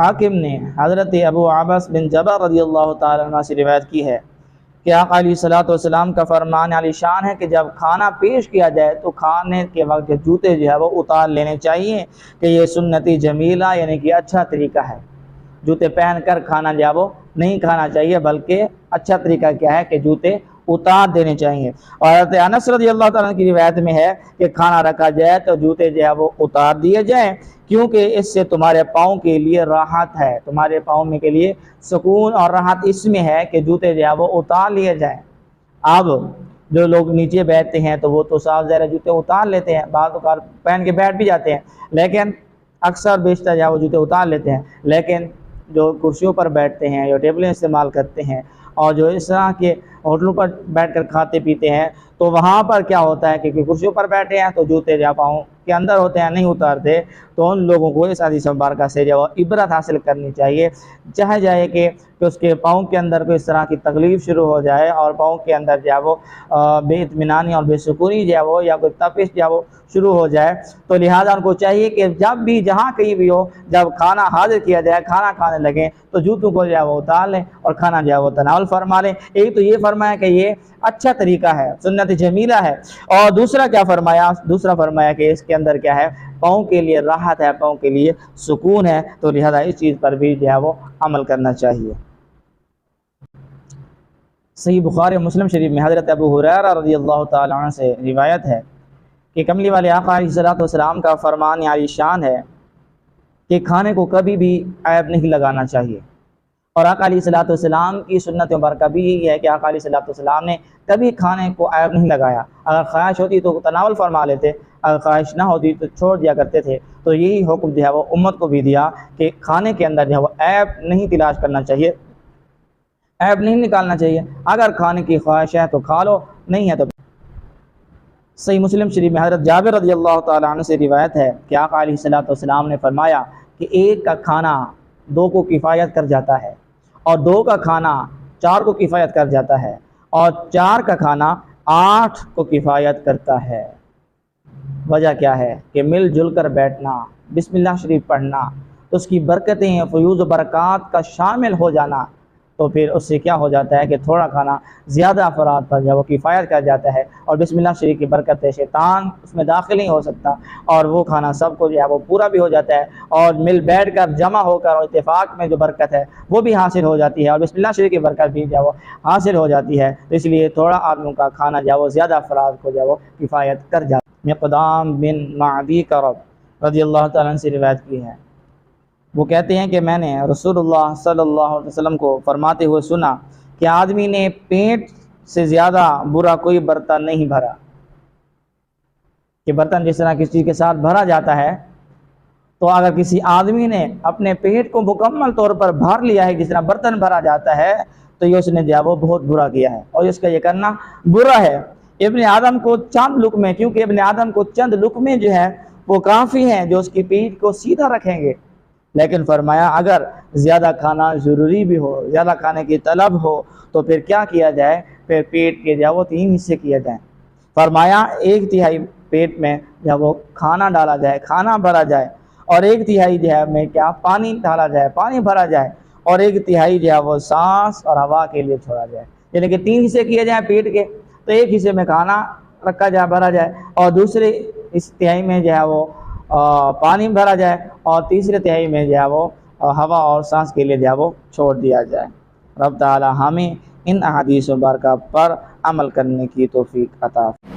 حاکم نے حضرت ابو عباس بن جبر رضی اللہ تعالیٰ عنہ سے روایت کی ہے کہ آقا علیہ الصلوۃ والسلام کا فرمان علی شان ہے کہ جب کھانا پیش کیا جائے تو کھانے کے وقت جوتے جو ہے وہ اتار لینے چاہیے، کہ یہ سنتی جمیلہ یعنی کہ اچھا طریقہ ہے۔ جوتے پہن کر کھانا جو ہے وہ نہیں کھانا چاہیے، بلکہ اچھا طریقہ کیا ہے کہ جوتے اتار دینے چاہیے۔ اور حضرت انس رضی اللہ تعالیٰ کی روایت میں ہے کہ کھانا رکھا جائے تو جوتے جو ہے وہ اتار دیے جائیں، کیونکہ اس سے تمہارے پاؤں کے لیے راحت ہے، تمہارے پاؤں میں کے لیے سکون اور راحت اس میں ہے کہ جوتے جو ہے وہ اتار لیے جائیں۔ اب جو لوگ نیچے بیٹھتے ہیں تو وہ تو صاف ظاہر جوتے اتار لیتے ہیں، بعض اوقات پہن کے بیٹھ بھی جاتے ہیں، لیکن اکثر بیشتر جو ہے وہ جوتے اتار لیتے ہیں۔ لیکن جو کرسیوں پر بیٹھتے ہیں یا ٹیبلیں استعمال کرتے ہیں اور جو اس طرح کے ہوٹلوں پر بیٹھ کر کھاتے پیتے ہیں، تو وہاں پر کیا ہوتا ہے کہ کرسیوں پر بیٹھے ہیں تو جوتے جو پاؤں کے اندر ہوتے ہیں نہیں اتارتے، تو ان لوگوں کو اس حدیث مبارکہ سے جو عبرت حاصل کرنی چاہیے۔ چاہے جائے کہ اس کے پاؤں کے اندر کوئی اس طرح کی تکلیف شروع ہو جائے اور پاؤں کے اندر جو ہے وہ بے اطمینانی اور بے سکونی جو ہے وہ یا کوئی تپش جو ہے وہ شروع ہو جائے، تو لہٰذا ان کو چاہیے کہ جب بھی جہاں کہیں بھی ہو، جب کھانا حاضر کیا جائے، کھانا کھانے لگیں تو جوتوں کو جو ہے وہ اتار لیں اور کھانا جو ہے وہ تناول فرما لیں۔ ایک تو یہ فرمایا کہ یہ اچھا طریقہ ہے، سنت جمیلہ ہے، اور دوسرا کیا فرمایا؟ دوسرا فرمایا کہ اس کے اندر کیا ہے؟ پاؤں کے لیے راحت ہے، پاؤں کے لیے سکون ہے، تو لہذا اس چیز پر بھی جو ہے وہ عمل کرنا چاہیے۔ صحیح بخاری و مسلم شریف میں حضرت ابو ہریرہ رضی اللہ تعالیٰ عنہ سے روایت ہے کہ کملی والے آقا علیہ الصلوۃ والسلام کا فرمان عالی شان ہے کہ کھانے کو کبھی بھی عیب نہیں لگانا چاہیے۔ اور آقا علیہ الصلوۃ والسلام کی سنت مبارکہ بھی یہی ہے کہ آقا علیہ الصلوۃ والسلام نے کبھی کھانے کو عیب نہیں لگایا۔ اگر خواہش ہوتی تو تناول فرما لیتے، اگر خواہش نہ ہوتی تو چھوڑ دیا کرتے تھے۔ تو یہی حکم جو ہے وہ امت کو بھی دیا کہ کھانے کے اندر جو ہے وہ عیب نہیں تلاش کرنا چاہیے، عیب نہیں نکالنا چاہیے۔ اگر کھانے کی خواہش ہے تو کھا لو، نہیں ہے تو۔ صحیح مسلم شریف میں حضرت جابر رضی اللہ تعالیٰ عنہ سے روایت ہے کہ آقا علیہ الصلوۃ والسلام نے فرمایا کہ ایک کا کھانا دو کو کفایت کر جاتا ہے، اور دو کا کھانا چار کو کفایت کر جاتا ہے، اور چار کا کھانا 8 کو کفایت کرتا ہے۔ وجہ کیا ہے؟ کہ مل جل کر بیٹھنا، بسم اللہ شریف پڑھنا، تو اس کی برکتیں فیوز و برکات کا شامل ہو جانا، تو پھر اس سے کیا ہو جاتا ہے کہ تھوڑا کھانا زیادہ افراد پر جو وہ کفایت کر جاتا ہے، اور بسم اللہ شریف کی برکت ہے، شیطان اس میں داخل نہیں ہو سکتا، اور وہ کھانا سب کو جو ہے وہ پورا بھی ہو جاتا ہے، اور مل بیٹھ کر جمع ہو کر اور اتفاق میں جو برکت ہے وہ بھی حاصل ہو جاتی ہے، اور بسم اللہ شریف کی برکت بھی جو ہے وہ حاصل ہو جاتی ہے۔ تو اس لیے تھوڑا آدمیوں کا کھانا جو ہے وہ زیادہ افراد کو جو ہے وہ کفایت کر جاتا ہے۔ مقدام بن معدی کرب رضی اللہ تعالیٰ عنہ سے روایت کی ہے، وہ کہتے ہیں کہ میں نے رسول اللہ صلی اللہ علیہ وسلم کو فرماتے ہوئے سنا کہ آدمی نے پیٹ سے زیادہ برا کوئی برتن نہیں بھرا، کہ برتن جس طرح کسی چیز کے ساتھ بھرا جاتا ہے، تو اگر کسی آدمی نے اپنے پیٹ کو مکمل طور پر بھر لیا ہے جس طرح برتن بھرا جاتا ہے، تو یہ اس نے جو ہے وہ بہت برا کیا ہے، اور اس کا یہ کرنا برا ہے۔ ابن آدم کو چند لقمے، کیونکہ ابن آدم کو چند لقمے جو ہے وہ کافی ہیں جو اس کی پیٹ کو سیدھا رکھیں گے، لیکن فرمایا اگر زیادہ کھانا ضروری بھی ہو، زیادہ کھانے کی طلب ہو، تو پھر کیا کیا جائے؟ پھر پیٹ کے جو ہے وہ 3 حصے کیے جائیں۔ فرمایا 1/3 پیٹ میں جو ہے وہ کھانا ڈالا جائے، کھانا بھرا جائے، اور 1/3 جو ہے میں کیا پانی ڈالا جائے، پانی بھرا جائے، اور 1/3 جو ہے وہ سانس اور ہوا کے لیے چھوڑا جائے، یعنی کہ 3 حصے کیے جائیں پیٹ کے، تو 1 حصے میں کھانا رکھا جائے، بھرا جائے، اور دوسرے اس تہائی میں جو ہے وہ پانی بھرا جائے، اور تیسرے تہائی میں جو ہے وہ ہوا اور سانس کے لیے جو ہے وہ چھوڑ دیا جائے۔ رب تعالی ہمیں ان احادیث مبارکہ پر عمل کرنے کی توفیق عطا فرمائے۔